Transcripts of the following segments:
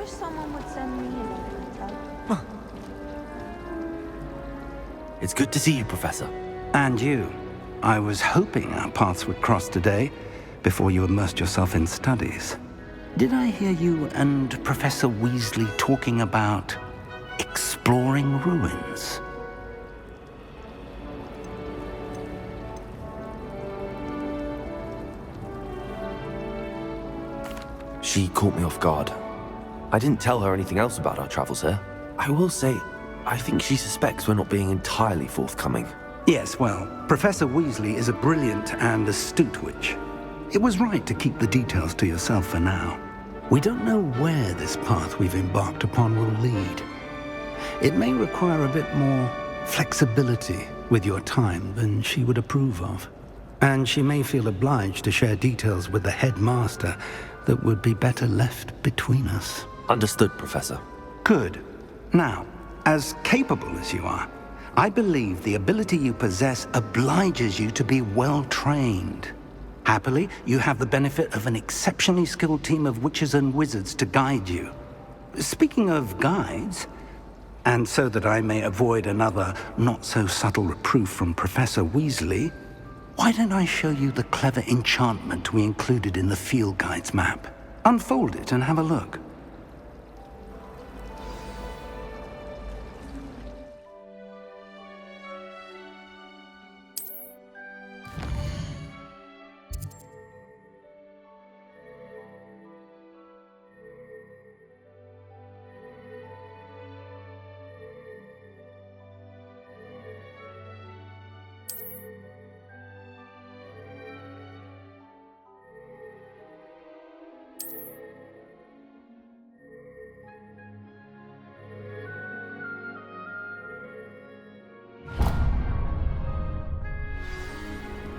wish someone would send me a letter. It's good to see you, Professor. And you. I was hoping our paths would cross today, before you immersed yourself in studies. Did I hear you and Professor Weasley talking about exploring ruins? She caught me off guard. I didn't tell her anything else about our travels here. I will say, I think she suspects we're not being entirely forthcoming. Yes, well, Professor Weasley is a brilliant and astute witch. It was right to keep the details to yourself for now. We don't know where this path we've embarked upon will lead. It may require a bit more flexibility with your time than she would approve of. And she may feel obliged to share details with the headmaster that would be better left between us. Understood, Professor. Good. Now, as capable as you are, I believe the ability you possess obliges you to be well-trained. Happily, you have the benefit of an exceptionally skilled team of witches and wizards to guide you. Speaking of guides, and so that I may avoid another not-so-subtle reproof from Professor Weasley, why don't I show you the clever enchantment we included in the field guide's map? Unfold it and have a look.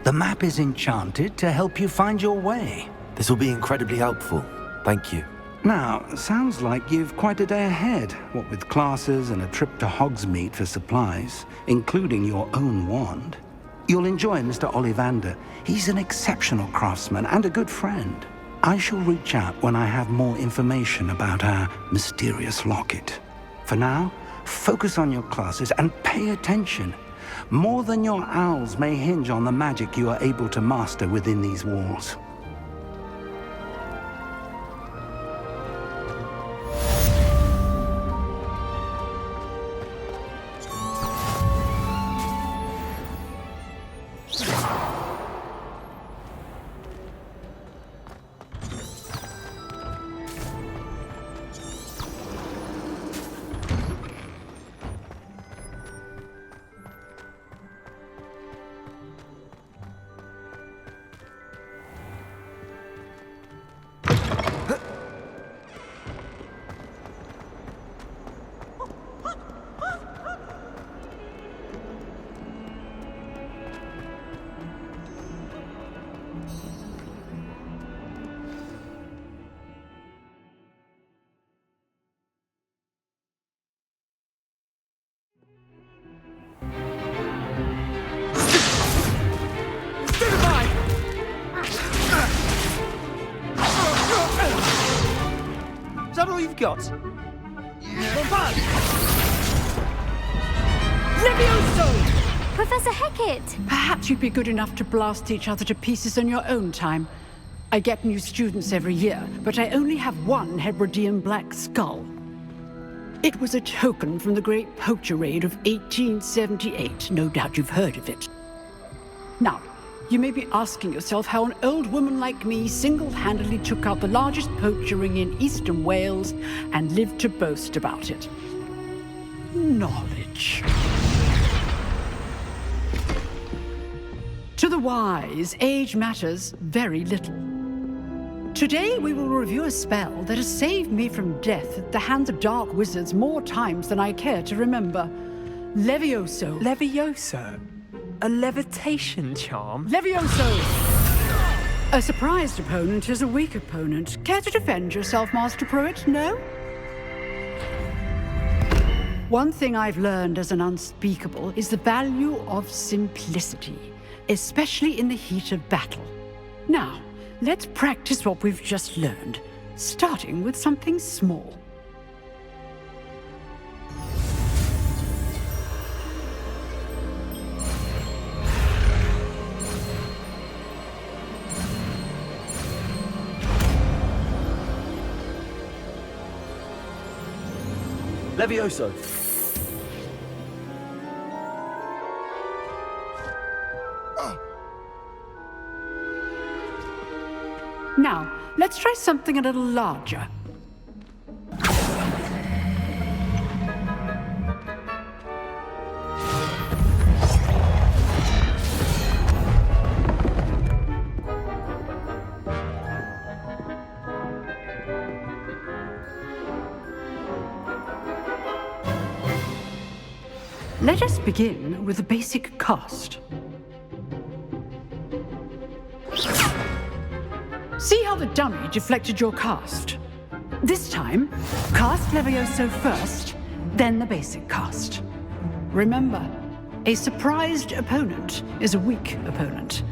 The map is enchanted to help you find your way. This will be incredibly helpful. Thank you. Now, sounds like you've quite a day ahead, what with classes and a trip to Hogsmeade for supplies, including your own wand. You'll enjoy Mr. Ollivander. He's an exceptional craftsman and a good friend. I shall reach out when I have more information about our mysterious locket. For now, focus on your classes and pay attention. More than your owls may hinge on the magic you are able to master within these walls. Is that all you've got? Levioso! Professor Hecat! Perhaps you'd be good enough to blast each other to pieces in your own time. I get new students every year, but I only have one Hebridean black skull. It was a token from the Great Poacher Raid of 1878. No doubt you've heard of it. Now, you may be asking yourself how an old woman like me single-handedly took out the largest poacher ring in eastern Wales and lived to boast about it. Knowledge. To the wise, age matters very little. Today we will review a spell that has saved me from death at the hands of dark wizards more times than I care to remember. Levioso. Levioso? A levitation charm? Levioso! A surprised opponent is a weak opponent. Care to defend yourself, Master Pruitt? No? One thing I've learned as an unspeakable is the value of simplicity, especially in the heat of battle. Now, let's practice what we've just learned, starting with something small. Levioso! Now, let's try something a little larger. Let us begin with the basic cast. See how the dummy deflected your cast? This time, cast Levioso first, then the basic cast. Remember, a surprised opponent is a weak opponent,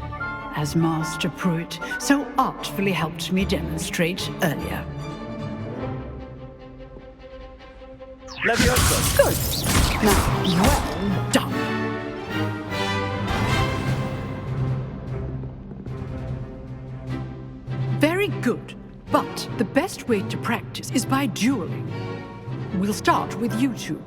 as Master Pruitt so artfully helped me demonstrate earlier. Levioso! Good. Now, well done. Very good, but the best way to practice is by dueling. We'll start with you two.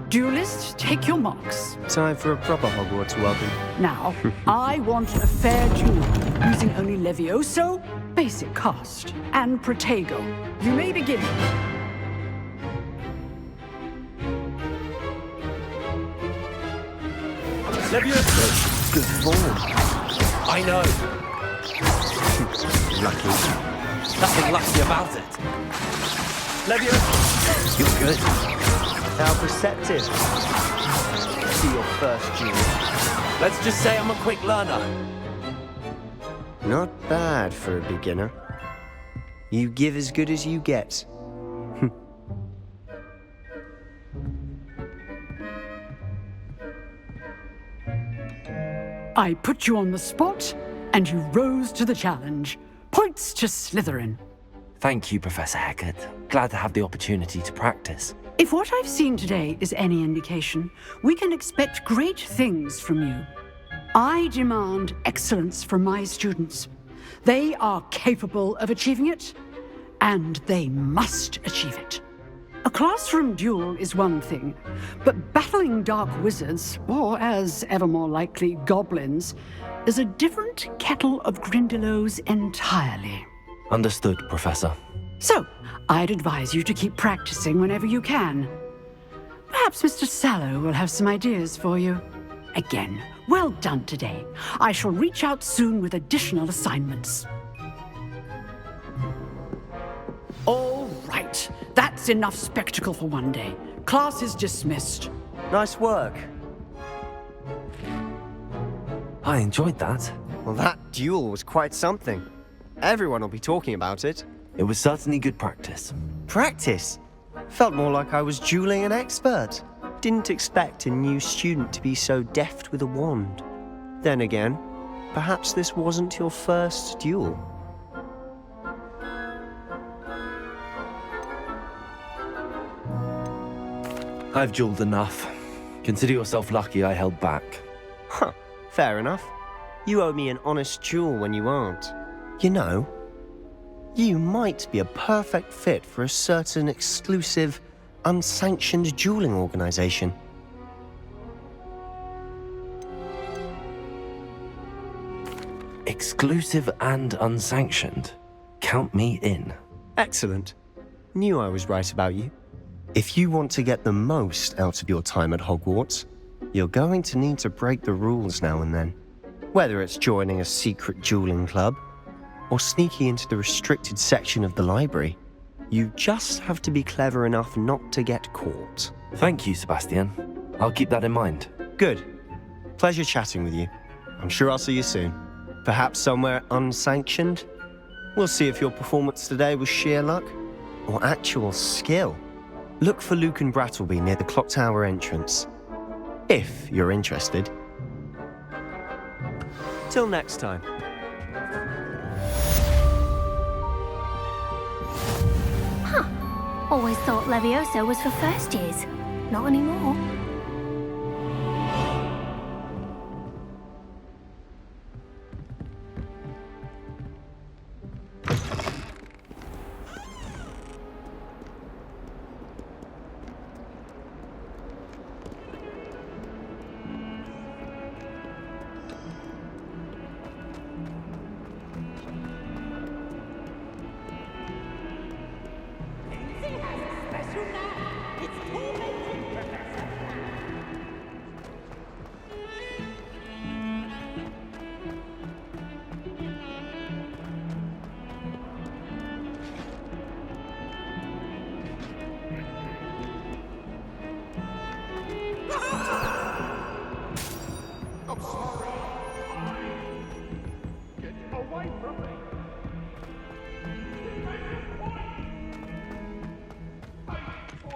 Duelists, take your marks. Time for a proper Hogwarts welcome. Now, I want a fair duel, using only Levioso, basic cast, and Protego. You may begin. Levioso! Good form. I know! Lucky. Nothing lucky about it! Levioso! You're good. How perceptive. See your first duel. Let's just say I'm a quick learner. Not bad for a beginner. You give as good as you get. I put you on the spot, and you rose to the challenge. Points to Slytherin. Thank you, Professor Hecat. Glad to have the opportunity to practice. If what I've seen today is any indication, we can expect great things from you. I demand excellence from my students. They are capable of achieving it, and they must achieve it. A classroom duel is one thing, but battling dark wizards, or as ever more likely, goblins, is a different kettle of Grindylows entirely. Understood, Professor. So, I'd advise you to keep practicing whenever you can. Perhaps Mr. Sallow will have some ideas for you. Again, well done today. I shall reach out soon with additional assignments. All right, that's enough spectacle for one day. Class is dismissed. Nice work. I enjoyed that. Well, that duel was quite something. Everyone will be talking about it. It was certainly good practice. Practice? Felt more like I was dueling an expert. Didn't expect a new student to be so deft with a wand. Then again, perhaps this wasn't your first duel. I've dueled enough. Consider yourself lucky I held back. Huh, fair enough. You owe me an honest duel when you aren't. You know, you might be a perfect fit for a certain exclusive, unsanctioned dueling organization. Exclusive and unsanctioned. Count me in. Excellent. Knew I was right about you. If you want to get the most out of your time at Hogwarts, you're going to need to break the rules now and then. Whether it's joining a secret dueling club, or sneaking into the restricted section of the library, you just have to be clever enough not to get caught. Thank you, Sebastian. I'll keep that in mind. Good. Pleasure chatting with you. I'm sure I'll see you soon. Perhaps somewhere unsanctioned? We'll see if your performance today was sheer luck or actual skill. Look for Luke and Brattleby near the clock tower entrance, if you're interested. Till next time. Always thought Levioso was for first years. Not anymore.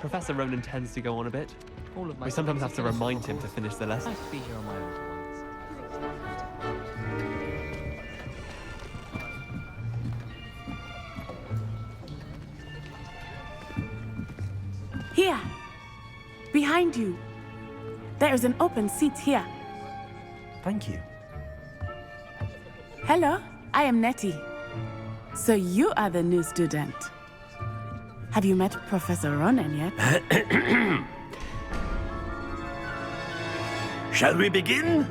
Professor Ronan tends to go on a bit. We sometimes have to remind him to finish the lesson. Nice to be here on my own for once. Here, behind you. There is an open seat here. Thank you. Hello, I am Nettie. So you are the new student. Have you met Professor Ronan yet? Shall we begin?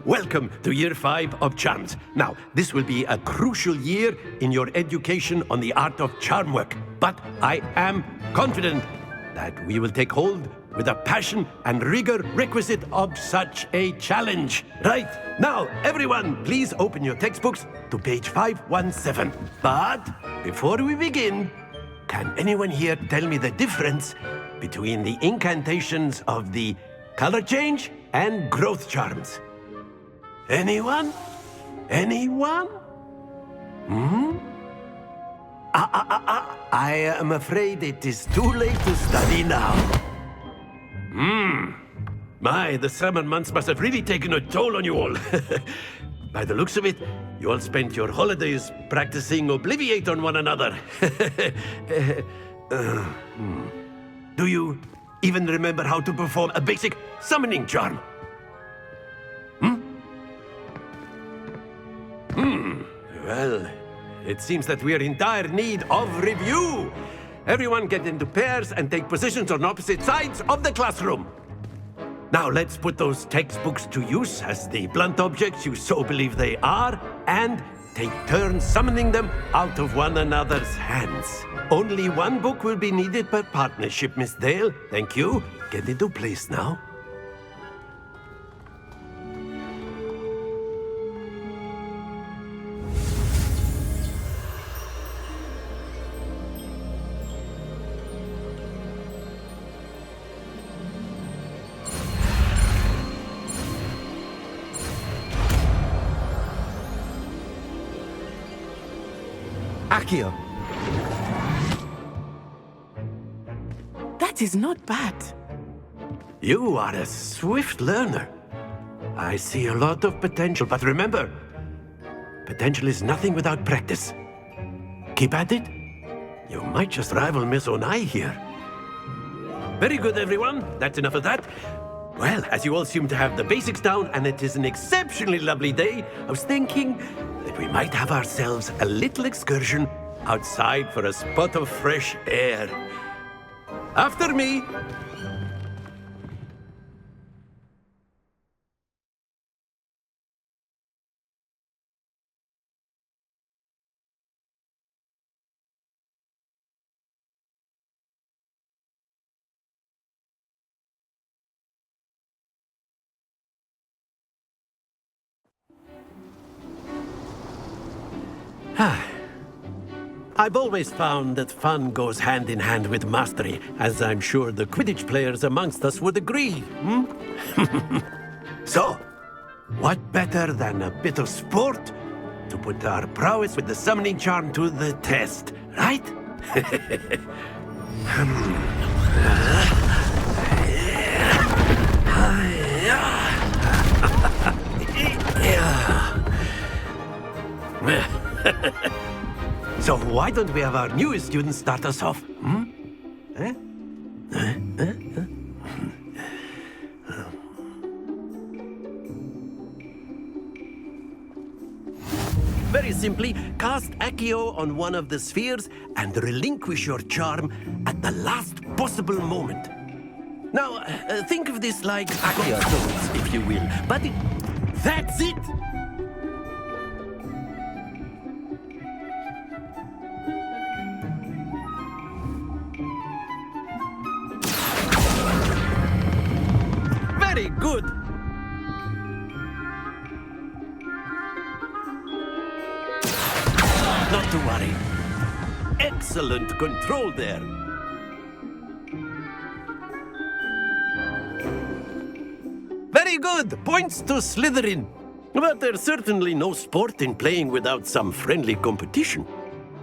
Welcome to Year 5 of Charms. Now, this will be a crucial year in your education on the art of charm work. But I am confident that we will take hold with the passion and rigor requisite of such a challenge. Right, now, everyone, please open your textbooks to page 517. But before we begin, can anyone here tell me the difference between the incantations of the color change and growth charms? Anyone? Anyone? I am afraid it is too late to study now. My, the summer months must have really taken a toll on you all. By the looks of it, you all spent your holidays practicing Obliviate on one another. Do you even remember how to perform a basic summoning charm? Well, it seems that we are in dire need of review. Everyone get into pairs and take positions on opposite sides of the classroom. Now let's put those textbooks to use as the blunt objects you so believe they are, and take turns summoning them out of one another's hands. Only one book will be needed per partnership, Miss Dale. Thank you. Get into place now. Accio. That is not bad. You are a swift learner. I see a lot of potential, but remember, potential is nothing without practice. Keep at it. You might just rival Miss Onai here. Very good, everyone. That's enough of that. Well, as you all seem to have the basics down, and it is an exceptionally lovely day, I was thinking that we might have ourselves a little excursion outside for a spot of fresh air. After me. I've always found that fun goes hand in hand with mastery, as I'm sure the Quidditch players amongst us would agree. So, what better than a bit of sport to put our prowess with the summoning charm to the test, right? So why don't we have our newest student start us off? Very simply, cast Accio on one of the spheres and relinquish your charm at the last possible moment. Now, think of this like Accio stones, if you will. But that's it! Very good. Not to worry. Excellent control there. Very good. Points to Slytherin. But there's certainly no sport in playing without some friendly competition.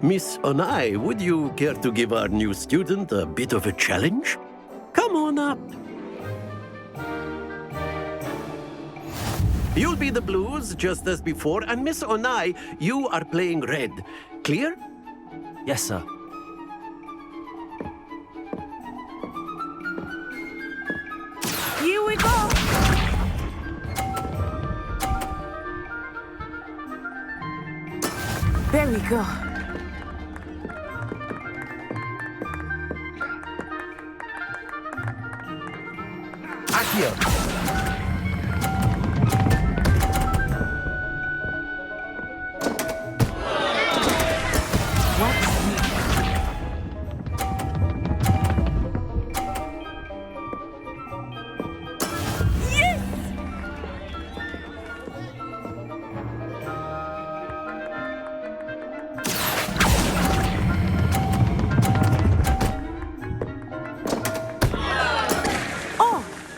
Miss Onai, would you care to give our new student a bit of a challenge? Come on up. You'll be the blues, just as before, and Miss Onai, you are playing red. Clear? Yes, sir. Here we go! There we go. Accio!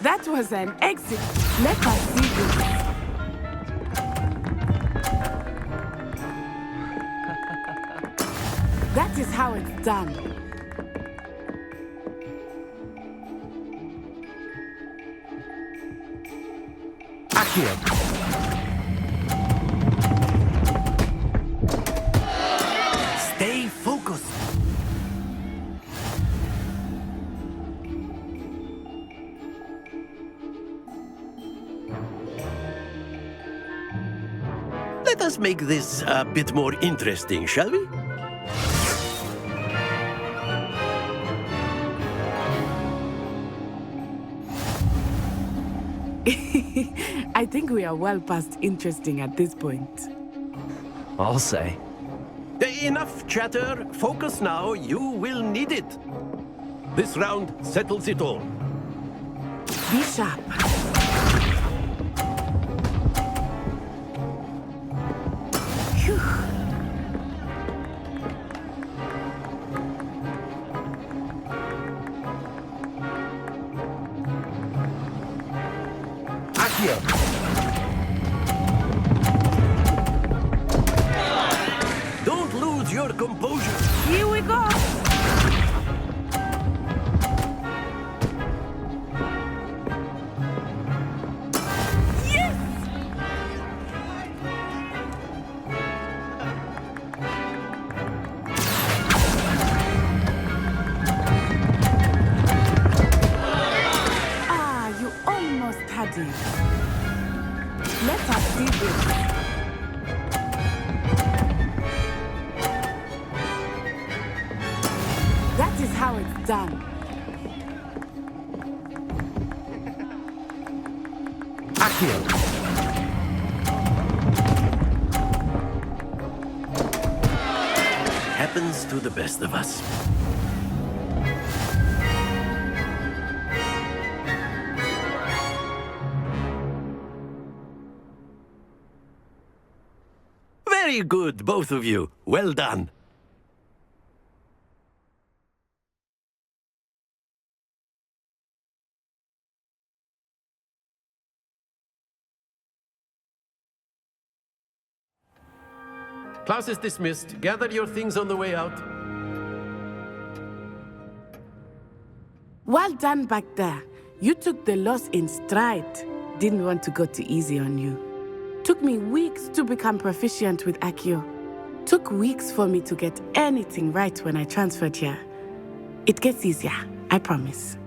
That was an exit. Let us see this. That is how it's done. Accio! Stay focused. Let us make this a bit more interesting, shall we? I think we are well past interesting at this point. I'll say. Enough chatter. Focus now. You will need it. This round settles it all. Be sharp. Phew. Accio! Don't lose your composure. Here we go. Yes! Ah, you almost had it. Let us see this. That is how it's done. Accio! Happens to the best of us. Very good, both of you. Well done. Class is dismissed. Gather your things on the way out. Well done back there. You took the loss in stride. Didn't want to go too easy on you. Took me weeks to become proficient with Accio. Took weeks for me to get anything right when I transferred here. It gets easier, I promise.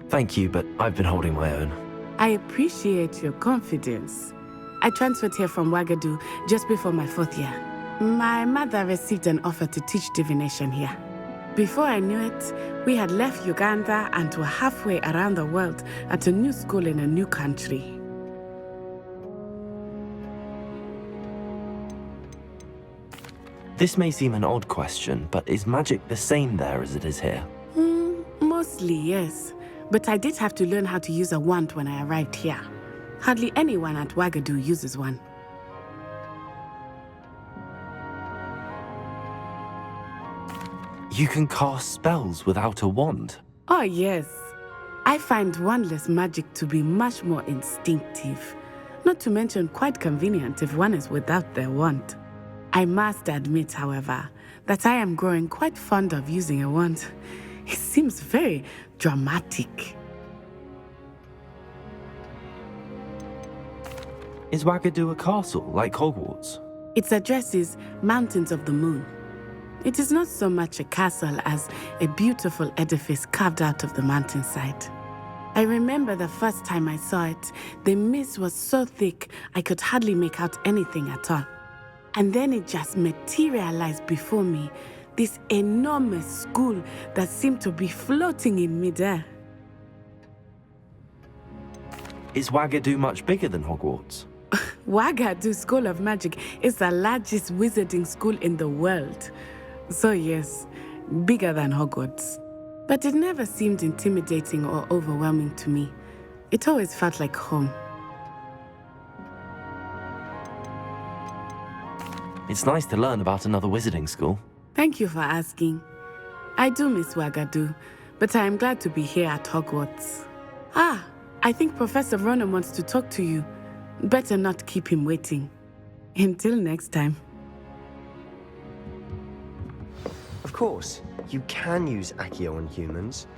Thank you, but I've been holding my own. I appreciate your confidence. I transferred here from Wagadu just before my 4th year. My mother received an offer to teach divination here. Before I knew it, we had left Uganda and were halfway around the world at a new school in a new country. This may seem an odd question, but is magic the same there as it is here? Mostly, yes. But I did have to learn how to use a wand when I arrived here. Hardly anyone at Wagadu uses one. You can cast spells without a wand? Oh, yes. I find wandless magic to be much more instinctive. Not to mention quite convenient if one is without their wand. I must admit, however, that I am growing quite fond of using a wand. It seems very dramatic. Is Wagadu a castle, like Hogwarts? Its address is Mountains of the Moon. It is not so much a castle as a beautiful edifice carved out of the mountainside. I remember the first time I saw it, the mist was so thick I could hardly make out anything at all. And then it just materialized before me, this enormous school that seemed to be floating in midair. Is Wagadu much bigger than Hogwarts? Wagadu School of Magic is the largest wizarding school in the world. So yes, bigger than Hogwarts. But it never seemed intimidating or overwhelming to me. It always felt like home. It's nice to learn about another wizarding school. Thank you for asking. I do miss Wagadu, but I am glad to be here at Hogwarts. Ah, I think Professor Ronan wants to talk to you. Better not keep him waiting. Until next time. Of course, you can use Accio on humans,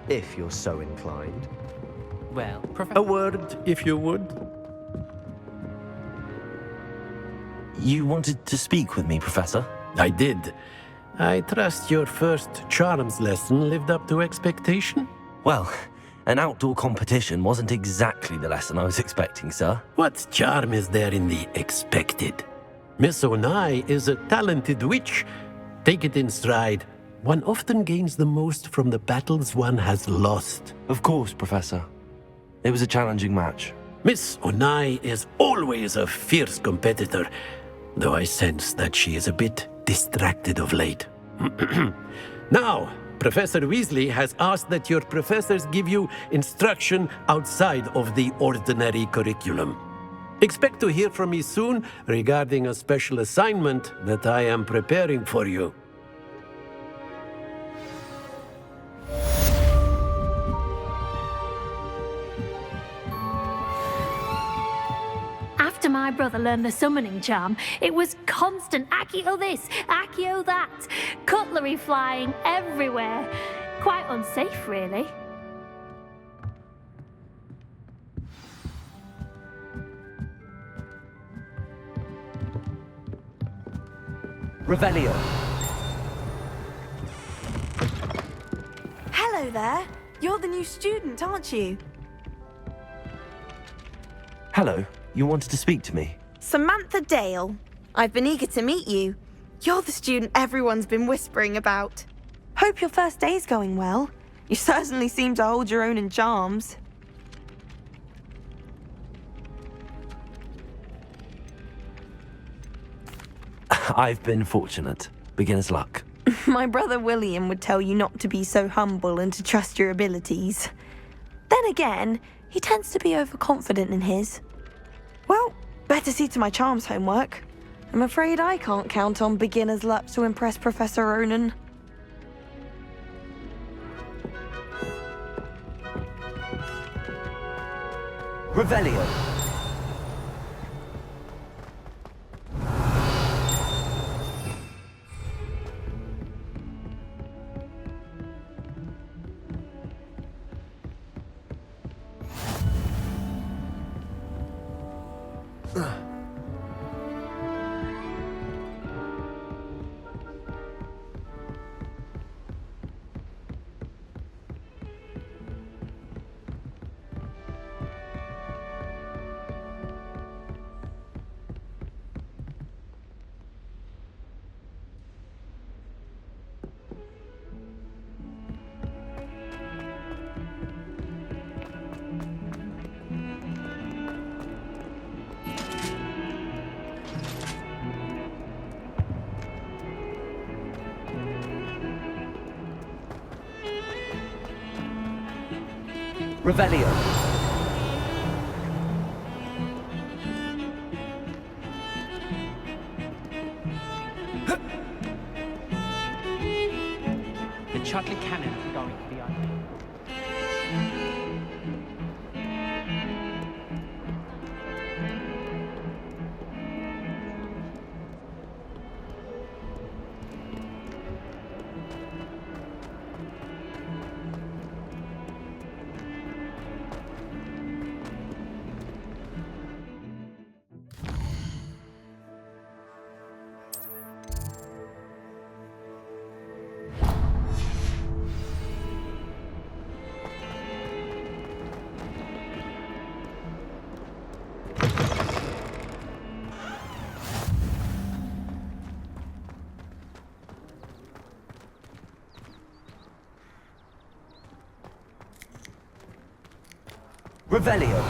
if you're so inclined. Well, A Professor... word, if you would. You wanted to speak with me, Professor? I did. I trust your first charms lesson lived up to expectation? Well, an outdoor competition wasn't exactly the lesson I was expecting, sir. What charm is there in the expected? Miss Onai is a talented witch. Take it in stride. One often gains the most from the battles one has lost. Of course, Professor. It was a challenging match. Miss Onai is always a fierce competitor, though I sense that she is a bit distracted of late. Now, Professor Weasley has asked that your professors give you instruction outside of the ordinary curriculum. Expect to hear from me soon regarding a special assignment that I am preparing for you. After my brother learned the summoning charm, it was constant Accio this, Accio that, cutlery flying everywhere. Quite unsafe, really. Revelio. Hello there. You're the new student, aren't you? Hello. You wanted to speak to me? Samantha Dale. I've been eager to meet you. You're the student everyone's been whispering about. Hope your first day's going well. You certainly seem to hold your own in charms. I've been fortunate. Beginner's luck. My brother William would tell you not to be so humble and to trust your abilities. Then again, he tends to be overconfident in his. Well, better see to my charms homework. I'm afraid I can't count on beginner's luck to impress Professor Ronan. Revelio. Revelio. The Chudley cannon are going to be open. Revelio.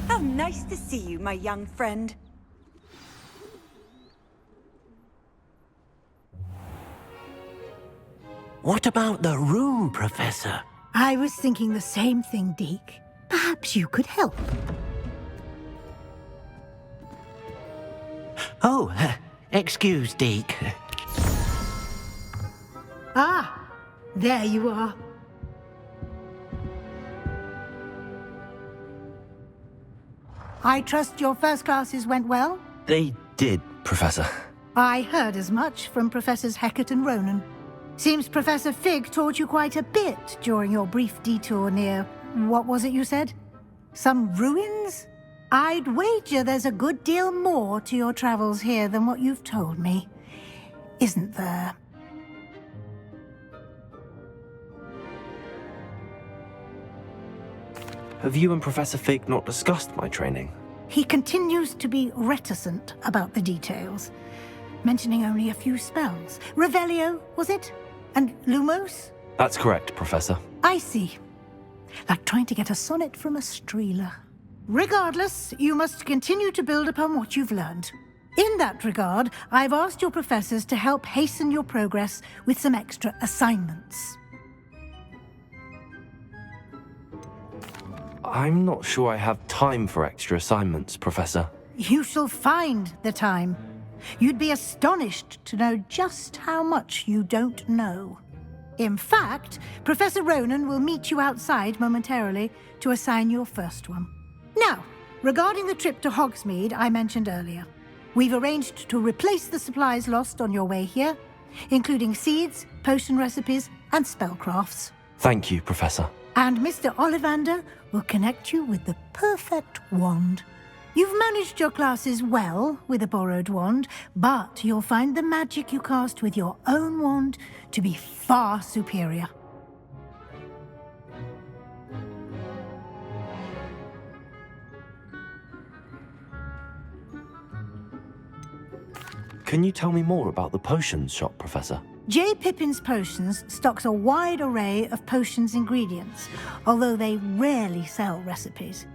How nice to see you, my young friend. What about the room, Professor? I was thinking the same thing, Deke. Perhaps you could help. Oh, excuse, Deke. Ah, there you are. I trust your first classes went well? They did, Professor. I heard as much from Professors Hecat and Ronan. Seems Professor Fig taught you quite a bit during your brief detour near... what was it you said? Some ruins? I'd wager there's a good deal more to your travels here than what you've told me. Isn't there? Have you and Professor Fig not discussed my training? He continues to be reticent about the details, mentioning only a few spells. Revelio, was it? And Lumos? That's correct, Professor. I see. Like trying to get a sonnet from a streeler. Regardless, you must continue to build upon what you've learned. In that regard, I've asked your professors to help hasten your progress with some extra assignments. I'm not sure I have time for extra assignments, Professor. You shall find the time. You'd be astonished to know just how much you don't know. In fact, Professor Ronan will meet you outside momentarily to assign your first one. Now, regarding the trip to Hogsmeade I mentioned earlier, we've arranged to replace the supplies lost on your way here, including seeds, potion recipes, and spellcrafts. Thank you, Professor. And Mr. Ollivander will connect you with the perfect wand. You've managed your classes well with a borrowed wand, but you'll find the magic you cast with your own wand to be far superior. Can you tell me more about the potions shop, Professor? J. Pippin's Potions stocks a wide array of potions ingredients, although they rarely sell recipes.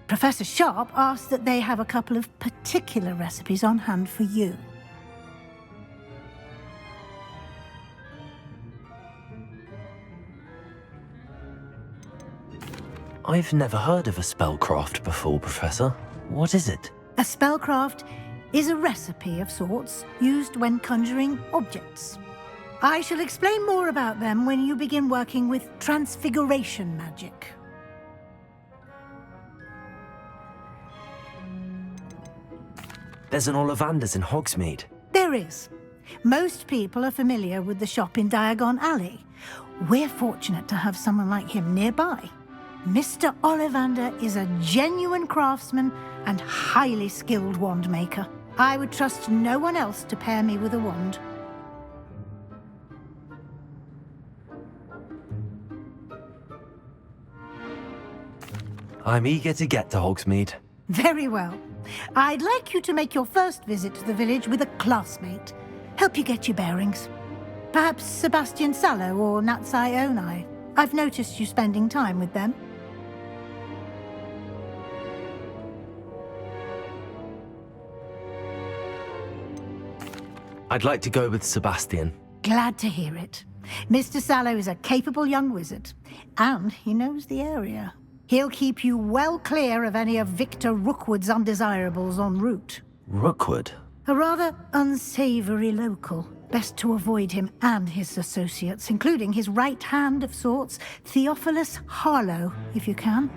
Professor Sharp asked that they have a couple of particular recipes on hand for you. I've never heard of a spellcraft before, Professor. What is it? A spellcraft is a recipe of sorts used when conjuring objects. I shall explain more about them when you begin working with transfiguration magic. There's an Ollivander's in Hogsmeade. There is. Most people are familiar with the shop in Diagon Alley. We're fortunate to have someone like him nearby. Mr. Ollivander is a genuine craftsman and highly skilled wand maker. I would trust no one else to pair me with a wand. I'm eager to get to Hogsmeade. Very well. I'd like you to make your first visit to the village with a classmate. Help you get your bearings. Perhaps Sebastian Sallow or Natsai Onai. I've noticed you spending time with them. I'd like to go with Sebastian. Glad to hear it. Mr. Sallow is a capable young wizard, and he knows the area. He'll keep you well clear of any of Victor Rookwood's undesirables en route. Rookwood? A rather unsavory local. Best to avoid him and his associates, including his right hand of sorts, Theophilus Harlow, if you can.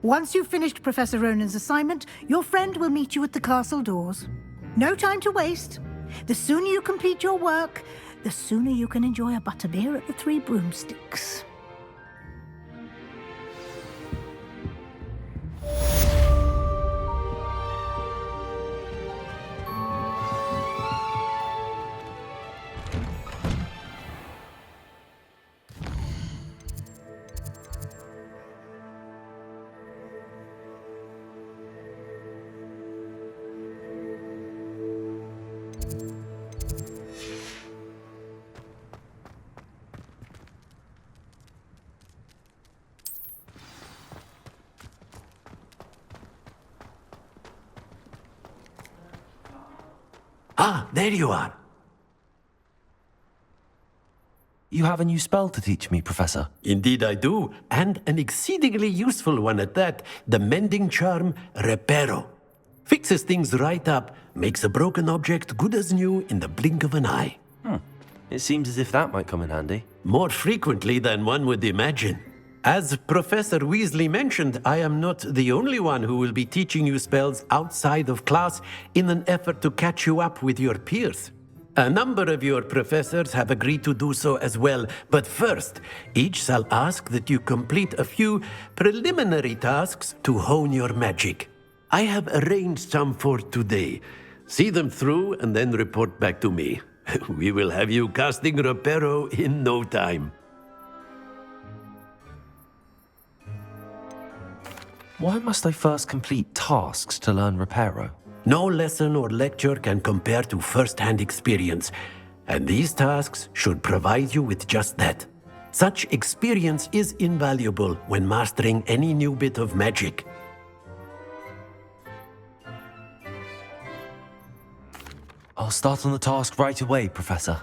Once you've finished Professor Ronan's assignment, your friend will meet you at the castle doors. No time to waste. The sooner you complete your work, the sooner you can enjoy a butterbeer at the Three Broomsticks. Ah, there you are. You have a new spell to teach me, Professor. Indeed I do, and an exceedingly useful one at that, the mending charm Reparo. Fixes things right up, makes a broken object good as new in the blink of an eye. It seems as if that might come in handy. More frequently than one would imagine. As Professor Weasley mentioned, I am not the only one who will be teaching you spells outside of class in an effort to catch you up with your peers. A number of your professors have agreed to do so as well, but first, each shall ask that you complete a few preliminary tasks to hone your magic. I have arranged some for today. See them through and then report back to me. We will have you casting Reparo in no time. Why must I first complete tasks to learn Reparo? No lesson or lecture can compare to first-hand experience, and these tasks should provide you with just that. Such experience is invaluable when mastering any new bit of magic. I'll start on the task right away, Professor.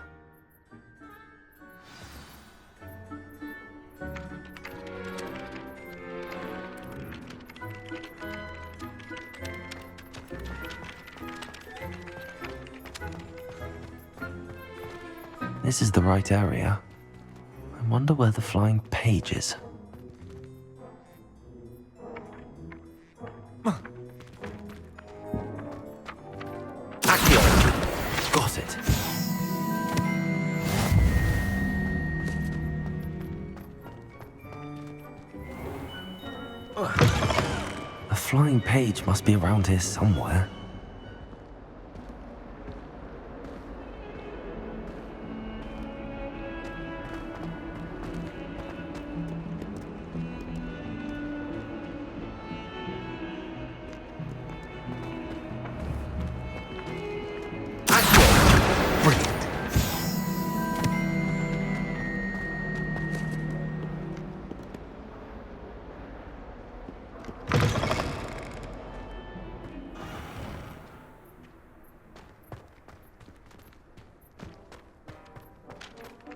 This is the right area. I wonder where the flying page is. Accio! Got it. A flying page must be around here somewhere.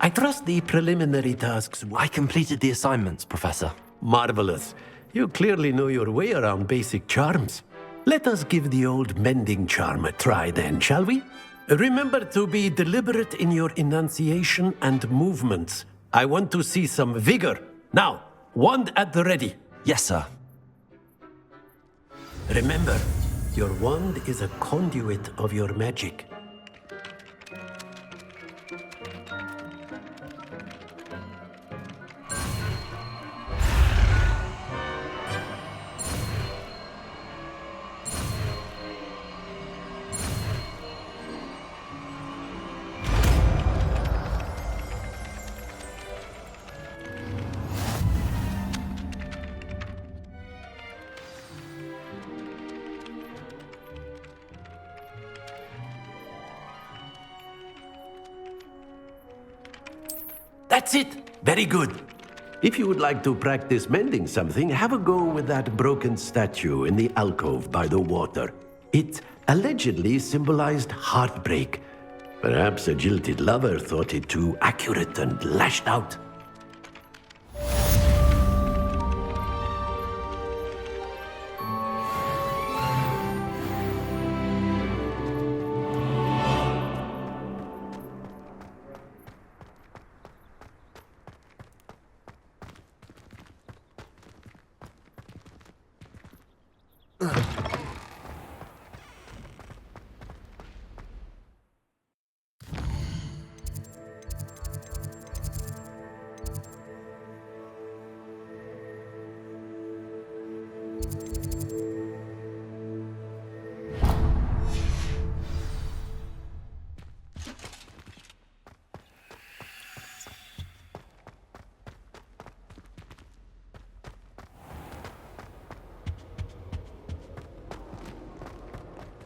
I trust the preliminary tasks. I completed the assignments, Professor. Marvelous. You clearly know your way around basic charms. Let us give the old mending charm a try then, shall we? Remember to be deliberate in your enunciation and movements. I want to see some vigor. Now, wand at the ready. Yes, sir. Remember, your wand is a conduit of your magic. That's it. Very good. If you would like to practice mending something, have a go with that broken statue in the alcove by the water. It allegedly symbolized heartbreak. Perhaps a jilted lover thought it too accurate and lashed out.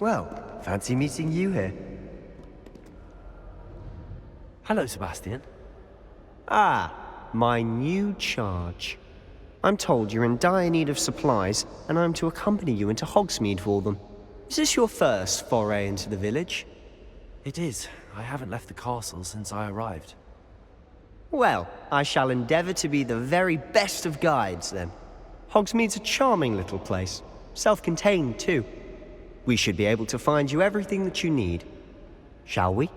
Well, fancy meeting you here. Hello, Sebastian. Ah, my new charge. I'm told you're in dire need of supplies, and I'm to accompany you into Hogsmeade for them. Is this your first foray into the village? It is. I haven't left the castle since I arrived. Well, I shall endeavour to be the very best of guides, then. Hogsmeade's a charming little place. Self-contained, too. We should be able to find you everything that you need. Shall we?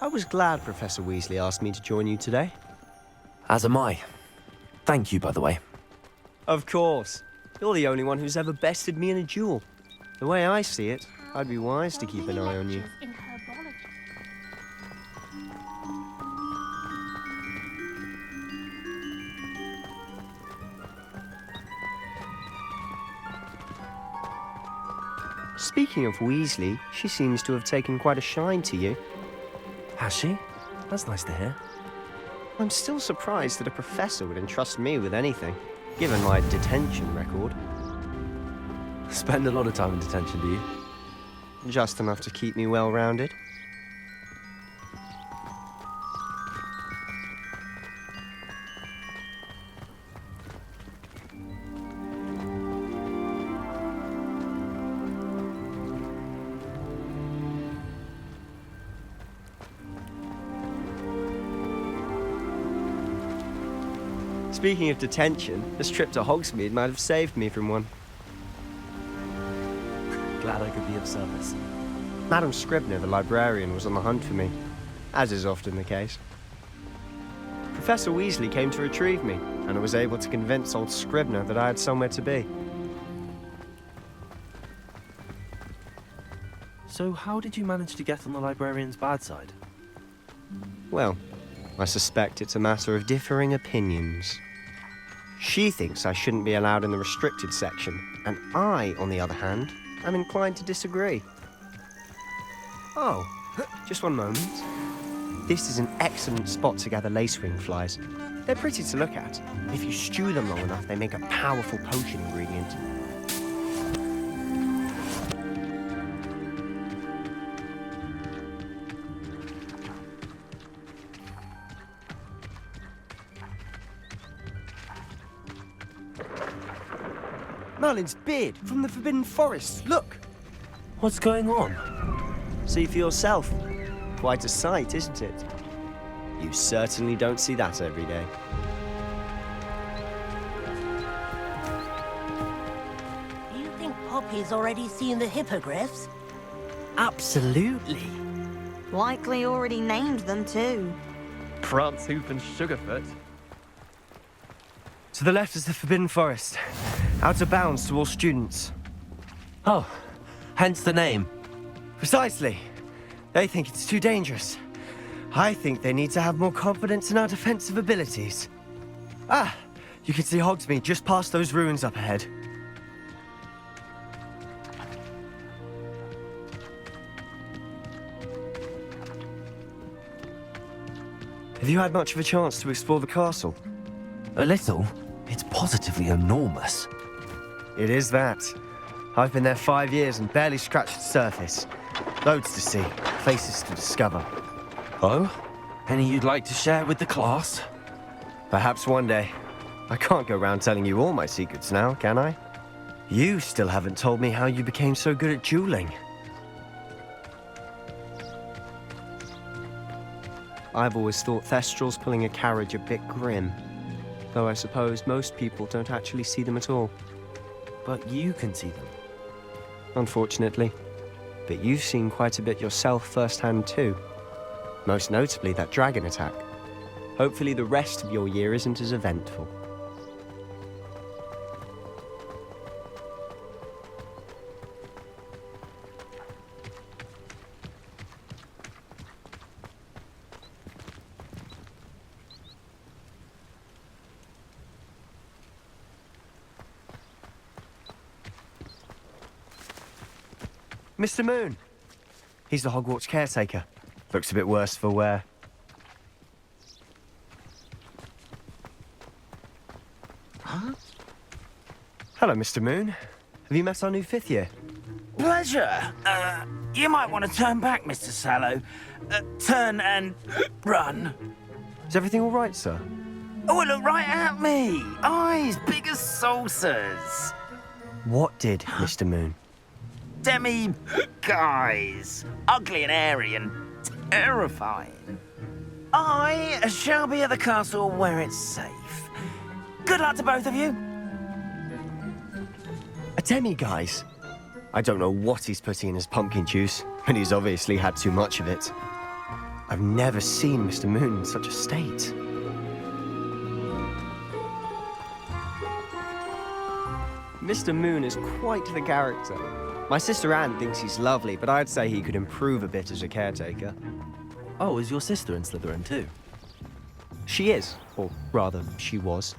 I was glad Professor Weasley asked me to join you today. As am I. Thank you, by the way. Of course. You're the only one who's ever bested me in a duel. The way I see it, I'd be wise to keep an eye on you. Speaking of Weasley, she seems to have taken quite a shine to you. Has she? That's nice to hear. I'm still surprised that a professor would entrust me with anything, given my detention record. Spend a lot of time in detention, do you? Just enough to keep me well-rounded. Speaking of detention, this trip to Hogsmeade might have saved me from one. Glad I could be of service. Madam Scribner, the librarian, was on the hunt for me, as is often the case. Professor Weasley came to retrieve me, and I was able to convince old Scribner that I had somewhere to be. So how did you manage to get on the librarian's bad side? Well, I suspect it's a matter of differing opinions. She thinks I shouldn't be allowed in the restricted section, and I, on the other hand, am inclined to disagree. Oh, just one moment. This is an excellent spot to gather lacewing flies. They're pretty to look at. If you stew them long enough, they make a powerful potion ingredient. Merlin's beard from the Forbidden Forest. Look! What's going on? See for yourself. Quite a sight, isn't it? You certainly don't see that every day. Do you think Poppy he's already seen the hippogriffs? Absolutely. Likely already named them too. Prance, Hoof, and Sugarfoot. To the left is the Forbidden Forest. Out of bounds to all students. Oh, hence the name. Precisely. They think it's too dangerous. I think they need to have more confidence in our defensive abilities. Ah, you can see Hogsmeade just past those ruins up ahead. Have you had much of a chance to explore the castle? A little. It's positively enormous. It is that. I've been there 5 years and barely scratched the surface. Loads to see, places to discover. Oh? Any you'd like to share with the class? Perhaps one day. I can't go around telling you all my secrets now, can I? You still haven't told me how you became so good at dueling. I've always thought Thestrals pulling a carriage a bit grim. Though I suppose most people don't actually see them at all. But you can see them. Unfortunately. But you've seen quite a bit yourself firsthand too. Most notably that dragon attack. Hopefully the rest of your year isn't as eventful. Mr. Moon. He's the Hogwarts caretaker. Looks a bit worse for wear. Huh? Hello, Mr. Moon. Have you met our new 5th year? Pleasure. You might want to turn back, Mr. Sallow. Turn and run. Is everything all right, sir? Oh, look right at me. Eyes big as saucers. What did, Mr. Moon? Guys. Ugly and airy and terrifying. I shall be at the castle where it's safe. Good luck to both of you. A demi-guise? I don't know what he's putting in his pumpkin juice, but he's obviously had too much of it. I've never seen Mr. Moon in such a state. Mr. Moon is quite the character. My sister Anne thinks he's lovely, but I'd say he could improve a bit as a caretaker. Oh, is your sister in Slytherin too? She is, or rather, she was.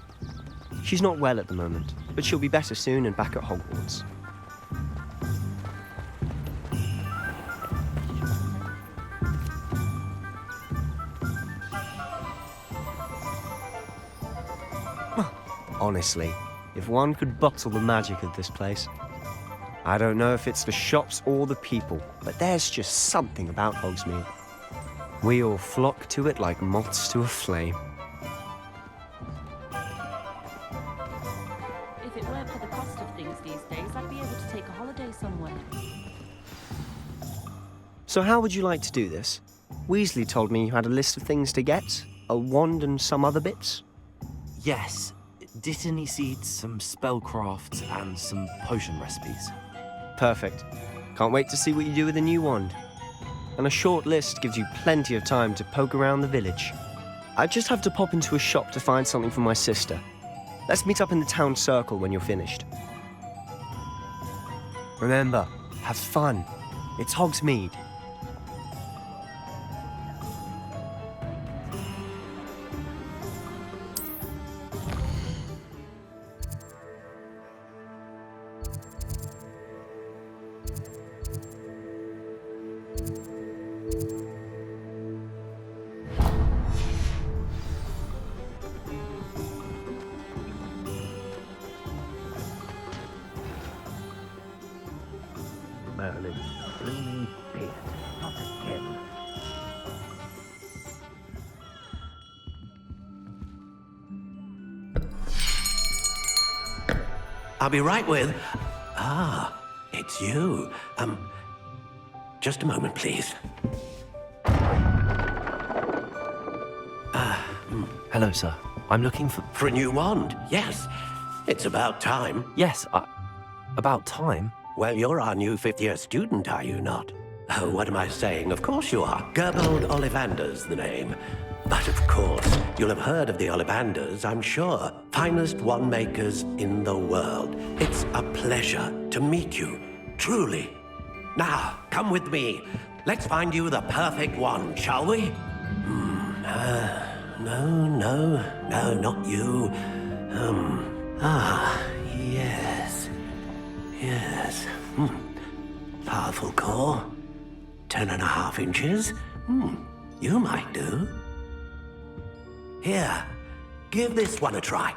She's not well at the moment, but she'll be better soon and back at Hogwarts. Honestly, if one could bottle the magic of this place. I don't know if it's the shops or the people, but there's just something about Hogsmeade. We all flock to it like moths to a flame. If it weren't for the cost of things these days, I'd be able to take a holiday somewhere. So how would you like to do this? Weasley told me you had a list of things to get, a wand and some other bits. Yes. Dittany seeds, some spellcrafts, and some potion recipes. Perfect. Can't wait to see what you do with the new wand. And a short list gives you plenty of time to poke around the village. I just have to pop into a shop to find something for my sister. Let's meet up in the town circle when you're finished. Remember, have fun. It's Hogsmeade. Merlin, blooming beard, not again. I'll be right with... Ah, it's you. Just a moment, please. Hello, sir. I'm looking for... For a new wand, yes. It's about time. Yes, about time? Well, you're our new fifth-year student, are you not? Oh, what am I saying? Of course you are. Gerbold Ollivander's the name. But of course, you'll have heard of the Ollivanders, I'm sure. Finest wand-makers in the world. It's a pleasure to meet you, truly. Now, come with me. Let's find you the perfect wand, shall we? No, not you. Yes. Powerful core. 10.5 inches. You might do. Here, give this one a try.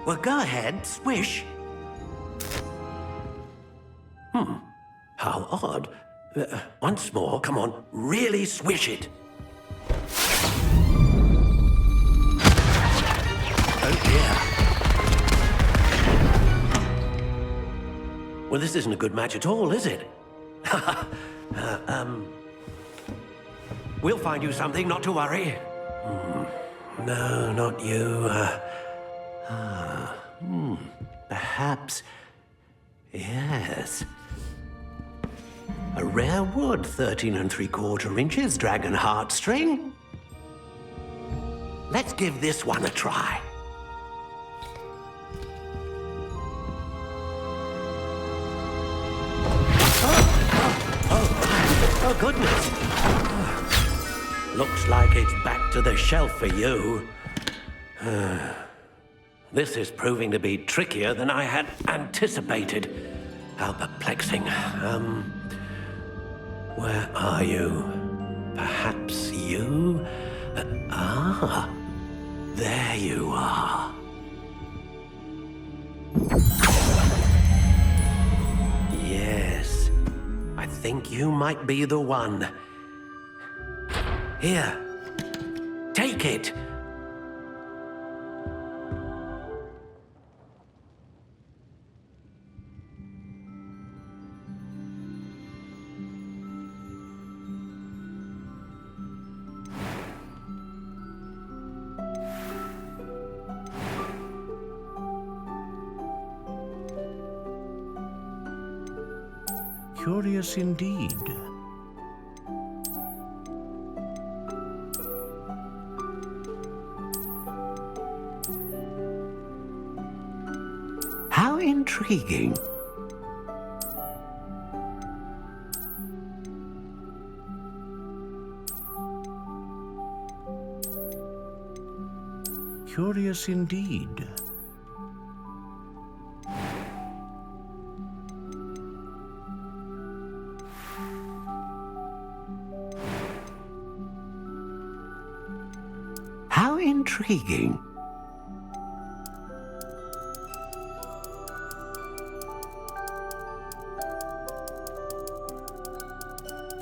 Well, go ahead, swish. How odd. Once more, come on, really swish it. Oh dear. Well, this isn't a good match at all, is it? We'll find you something, not to worry. No, not you. Perhaps... Yes. A rare wood, 13 3/4 inches, dragon heartstring. Let's give this one a try. Oh, goodness. Looks like it's back to the shelf for you. This is proving to be trickier than I had anticipated. How perplexing. Where are you? Perhaps you? There you are. Yes, I think you might be the one. Here, take it. Curious indeed. How intriguing. Curious indeed. How intriguing.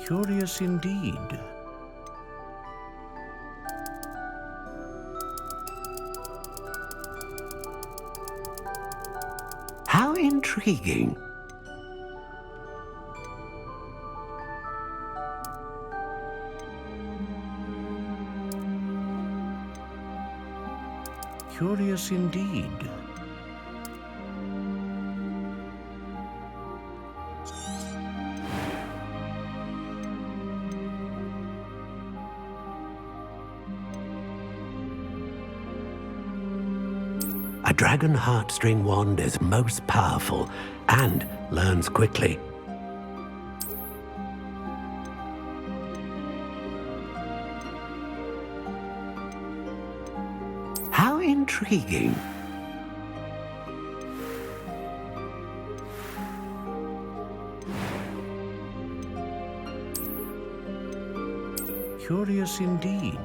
Curious indeed. How intriguing. Curious indeed. A dragon heartstring wand is most powerful and learns quickly. How intriguing. Curious indeed.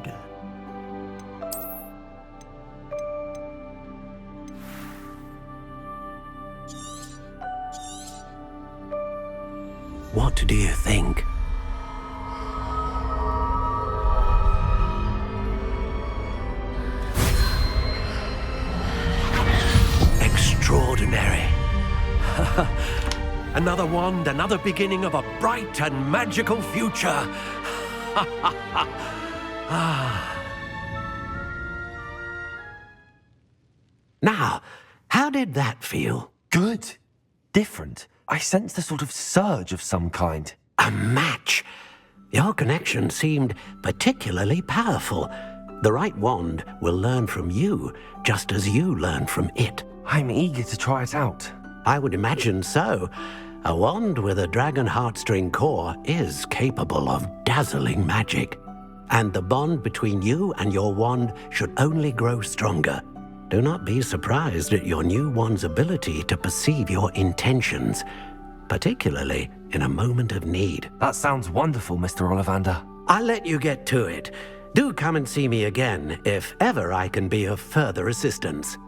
What do you think? Extraordinary. Another wand, another beginning of a bright and magical future. Now, How did that feel? Good. Different. I sensed a sort of surge of some kind. A match. Your connection seemed particularly powerful. The right wand will learn from you, just as you learn from it. I'm eager to try it out. I would imagine so. A wand with a dragon heartstring core is capable of dazzling magic. And the bond between you and your wand should only grow stronger. Do not be surprised at your new wand's ability to perceive your intentions, particularly in a moment of need. That sounds wonderful, Mr. Ollivander. I'll let you get to it. Do come and see me again if ever I can be of further assistance.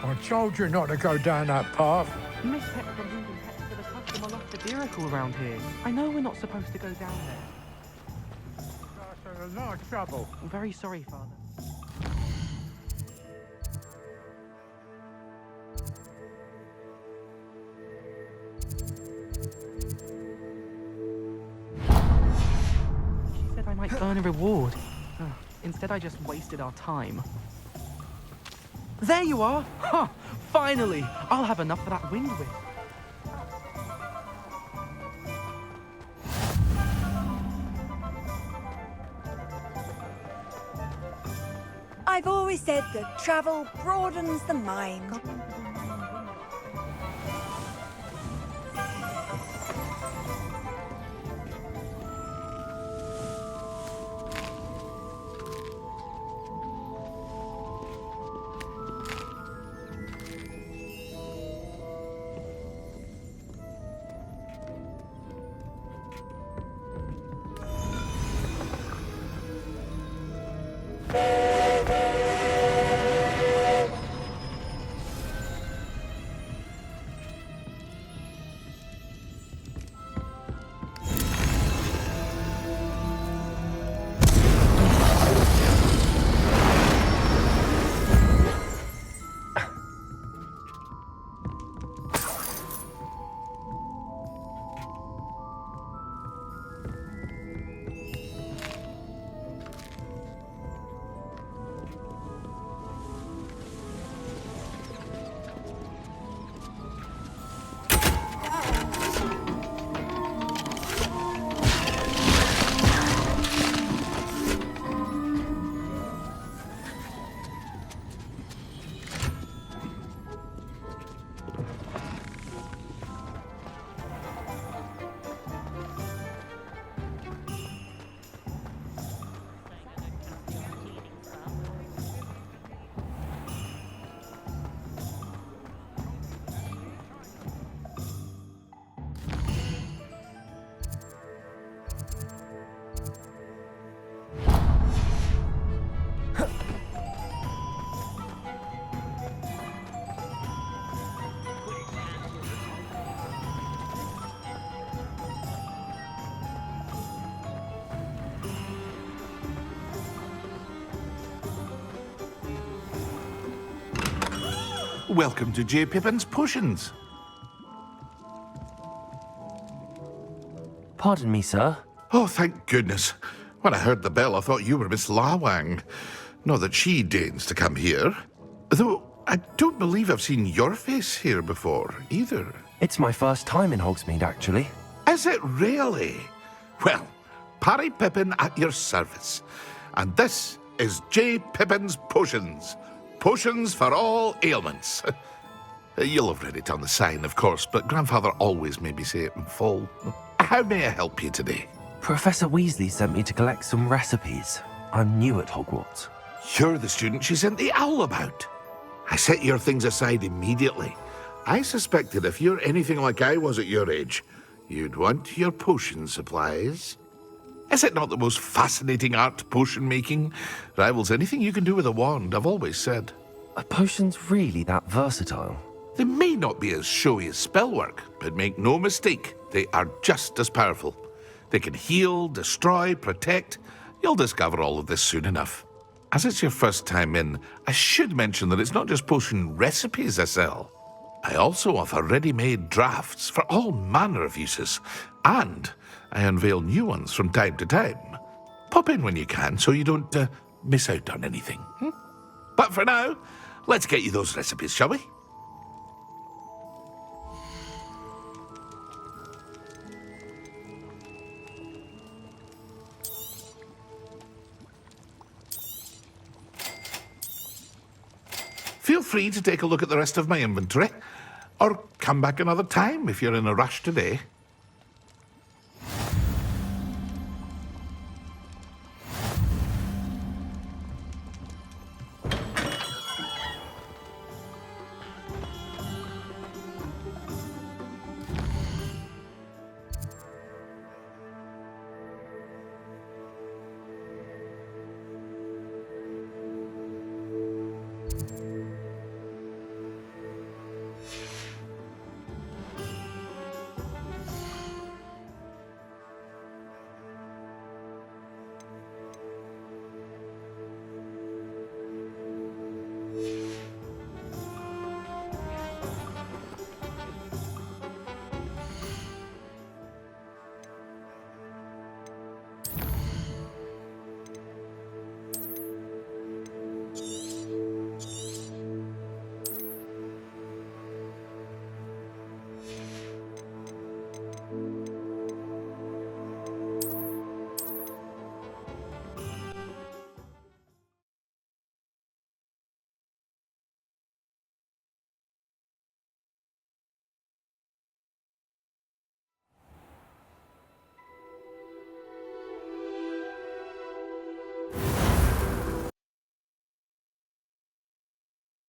I told you not to go down that path. Miss Pet from Moving Pets said a customer lost a miracle around here. I know we're not supposed to go down there. That's a lot of trouble. I'm very sorry, Father. She said I might earn a reward. Instead, I just wasted our time. There you are! Huh, finally! I'll have enough for that wind whip. I've always said that travel broadens the mind. Welcome to J. Pippin's Potions. Pardon me, sir. Oh, thank goodness. When I heard the bell, I thought you were Miss Lawang. Not that she deigns to come here. Though I don't believe I've seen your face here before, either. It's my first time in Hogsmeade, actually. Is it really? Well, Parry Pippin at your service. And this is J. Pippin's Potions. Potions for all ailments. You'll have read it on the sign, of course, but Grandfather always made me say it in full. How may I help you today? Professor Weasley sent me to collect some recipes. I'm new at Hogwarts. You're the student she sent the owl about. I set your things aside immediately. I suspected if you're anything like I was at your age, you'd want your potion supplies. Is it not the most fascinating art, potion making? Rivals anything you can do with a wand, I've always said. Are potions really that versatile? They may not be as showy as spellwork, but make no mistake, they are just as powerful. They can heal, destroy, protect. You'll discover all of this soon enough. As it's your first time in, I should mention that it's not just potion recipes I sell. I also offer ready-made drafts for all manner of uses, and I unveil new ones from time to time. Pop in when you can so you don't miss out on anything. But for now, let's get you those recipes, shall we? Feel free to take a look at the rest of my inventory, or come back another time if you're in a rush today.